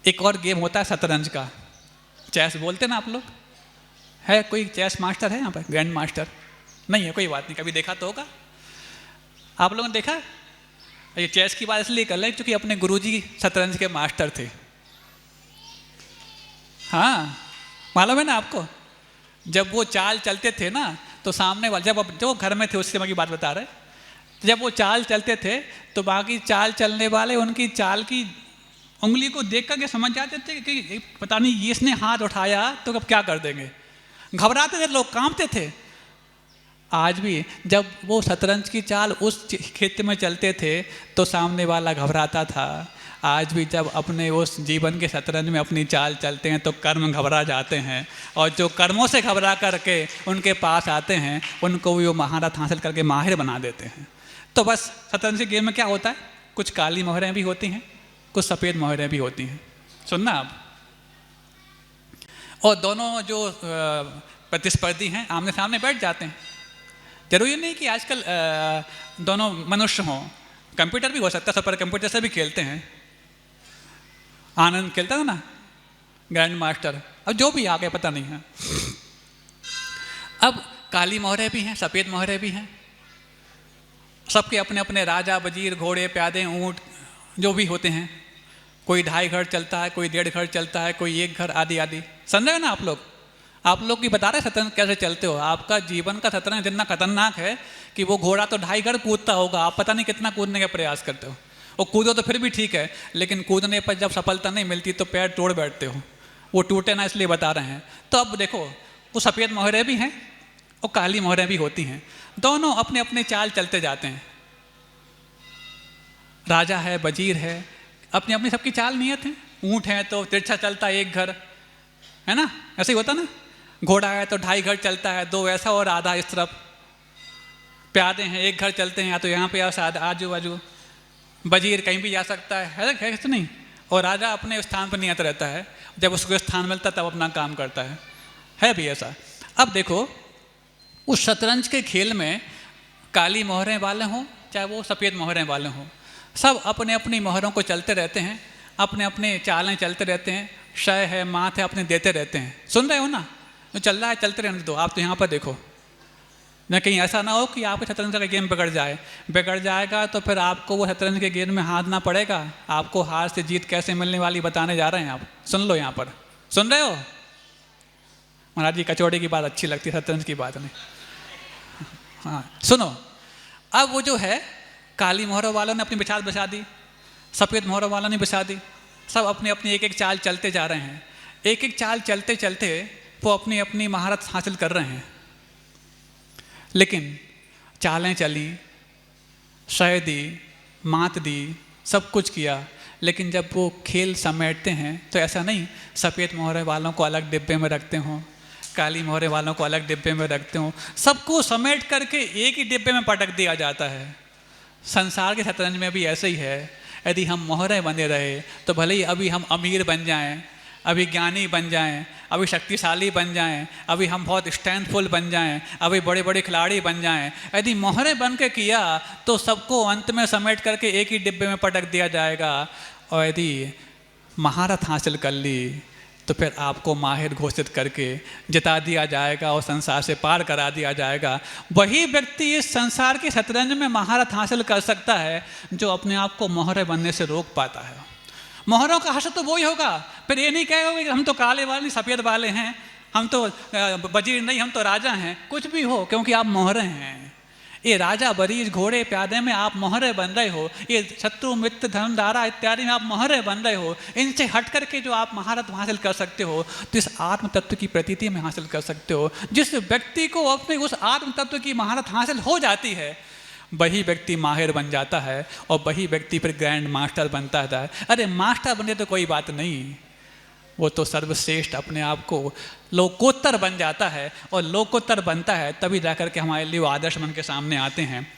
एक और गेम होता है शतरंज का, चेस बोलते ना आप लोग। है कोई चेस मास्टर है यहाँ पर, ग्रैंड मास्टर? नहीं है, कोई बात नहीं, कभी देखा तो होगा आप लोगों ने देखा। ये चेस की बात इसलिए कर रहे हैं क्योंकि अपने गुरुजी शतरंज के मास्टर थे। हाँ, मालूम है ना आपको, जब वो चाल चलते थे ना तो सामने वाले, जब वो घर में थे उस समय की बात बता रहे, जब वो चाल चलते थे तो बाकी चाल चलने वाले उनकी चाल की उंगली को देख करके समझ जाते थे कि पता नहीं ये इसने हाथ उठाया तो अब क्या कर देंगे। घबराते थे लोग, कांपते थे। आज भी जब वो शतरंज की चाल उस क्षेत्र में चलते थे तो सामने वाला घबराता था। आज भी जब अपने उस जीवन के शतरंज में अपनी चाल चलते हैं तो कर्म घबरा जाते हैं, और जो कर्मों से घबरा करके उनके पास आते हैं उनको भी वो महारत हासिल करके माहिर बना देते हैं। तो बस शतरंज के गेम में क्या होता है, कुछ काली मोहरें भी होती हैं, कुछ सफ़ेद मोहरें भी होती हैं। सुनना आप, और दोनों जो प्रतिस्पर्धी हैं आमने सामने बैठ जाते हैं। जरूरी नहीं कि आजकल दोनों मनुष्य हों, कंप्यूटर भी हो सकता है, सुपर कंप्यूटर से भी खेलते हैं। आनंद खेलता था ना ग्रैंड मास्टर, अब जो भी आ गए पता नहीं है। अब काली मोहरें भी हैं, सफ़ेद मोहरें भी हैं, सबके अपने अपने राजा, वजीर, घोड़े, प्यादे, ऊँट जो भी होते हैं। कोई 2.5 घर चलता है, कोई 1.5 घर चलता है, कोई 1 घर, आदि आदि। समझ रहे हो ना आप लोग? आप लोग की बता रहे शतरंज कैसे चलते हो। आपका जीवन का शतरंज इतना खतरनाक है कि वो घोड़ा तो 2.5 घर कूदता होगा, आप पता नहीं कितना कूदने का प्रयास करते हो। वो कूदो तो फिर भी ठीक है, लेकिन कूदने पर जब सफलता नहीं मिलती तो पैर तोड़ बैठते हो। वो टूटे ना इसलिए बता रहे हैं। तो अब देखो, वो सफ़ेद मोहरें भी हैं और काली मोहरें भी होती हैं, दोनों अपने अपने चाल चलते जाते हैं। राजा है, वजीर है, अपनी अपनी सबकी चाल नियत है। ऊँट है तो तिरछा चलता है 1 घर, है ना, ऐसे ही होता ना। घोड़ा है तो 2.5 घर चलता है, 2 ऐसा और आधा इस तरफ। प्यादे हैं 1 घर चलते हैं, या तो यहाँ पे या आजू बाजू। वजीर कहीं भी जा सकता है तो नहीं। और राजा अपने स्थान पर नियत रहता है, जब उसको स्थान मिलता है तब अपना काम करता है भी ऐसा। अब देखो, उस शतरंज के खेल में काली मोहरें वाले हों चाहे वो सफ़ेद मोहरें वाले हों, सब अपने अपनी मोहरों को चलते रहते हैं, अपने अपने चालें चलते रहते हैं, शय है, मात है, अपने देते रहते हैं। सुन रहे हो ना, जो चल रहा है चलते रहने दो। आप तो यहाँ पर देखो न, कहीं ऐसा ना हो कि आपके शतरंज का गेम बिगड़ जाएगा तो फिर आपको वो शतरंज के गेम में हारना पड़ेगा। आपको हार से जीत कैसे मिलने वाली बताने जा रहे हैं आप। सुन लो, यहाँ पर सुन रहे हो? महाराज जी कचौड़ी की बात अच्छी लगती है, शतरंज की बात नहीं। हाँ सुनो, अब वो जो है काली मोहरों वालों ने अपनी बिछाद बिछा दी, सफ़ेद मोहरों वालों ने बिछा दी। सब अपनी अपनी एक एक चाल चलते जा रहे हैं। एक एक चाल चलते चलते वो अपनी अपनी महारत हासिल कर रहे हैं। लेकिन चालें चली, शय दी, मात दी, सब कुछ किया, लेकिन जब वो खेल समेटते हैं तो ऐसा नहीं सफ़ेद मोहरे वालों को अलग डिब्बे में रखते हों, काली मोहरे वालों को अलग डिब्बे में रखते हों, सबको समेट करके एक ही डिब्बे में पटक दिया जाता है। संसार के शतरंज में भी ऐसे ही है। यदि हम मोहरे बने रहे तो भले ही अभी हम अमीर बन जाएं, अभी ज्ञानी बन जाएं, अभी शक्तिशाली बन जाएं, अभी हम बहुत स्ट्रेंथफुल बन जाएं, अभी बड़े बड़े खिलाड़ी बन जाएं, यदि मोहरे बन के किया तो सबको अंत में समेट करके एक ही डिब्बे में पटक दिया जाएगा। और यदि महारत हासिल कर ली तो फिर आपको माहिर घोषित करके जिता दिया जाएगा और संसार से पार करा दिया जाएगा। वही व्यक्ति इस संसार के शतरंज में महारत हासिल कर सकता है जो अपने आप को मोहरे बनने से रोक पाता है। मोहरों का हासिल तो वही होगा। फिर ये नहीं कहेगा कि हम तो काले वाले सफ़ेद वाले हैं, हम तो वजीर नहीं, हम तो राजा हैं। कुछ भी हो, क्योंकि आप मोहरे हैं। ये राजा, वरीज, घोड़े, प्यादे में आप मोहरे बन रहे हो। ये शत्रु, मित्र, धर्मधारा इत्यादि में आप मोहरे बन रहे हो। इनसे हट करके जो आप महारत हासिल कर सकते हो तो इस आत्म तत्व की प्रतीति में हासिल कर सकते हो। जिस व्यक्ति को अपने उस आत्म तत्व की महारत हासिल हो जाती है वही व्यक्ति माहिर बन जाता है और वही व्यक्ति फिर ग्रैंड मास्टर बनता है। अरे मास्टर बने तो कोई बात नहीं, वो तो सर्वश्रेष्ठ अपने आप को लोकोत्तर बन जाता है। और लोकोत्तर बनता है तभी जाकर के हमारे लिए वो आदर्श बन के सामने आते हैं।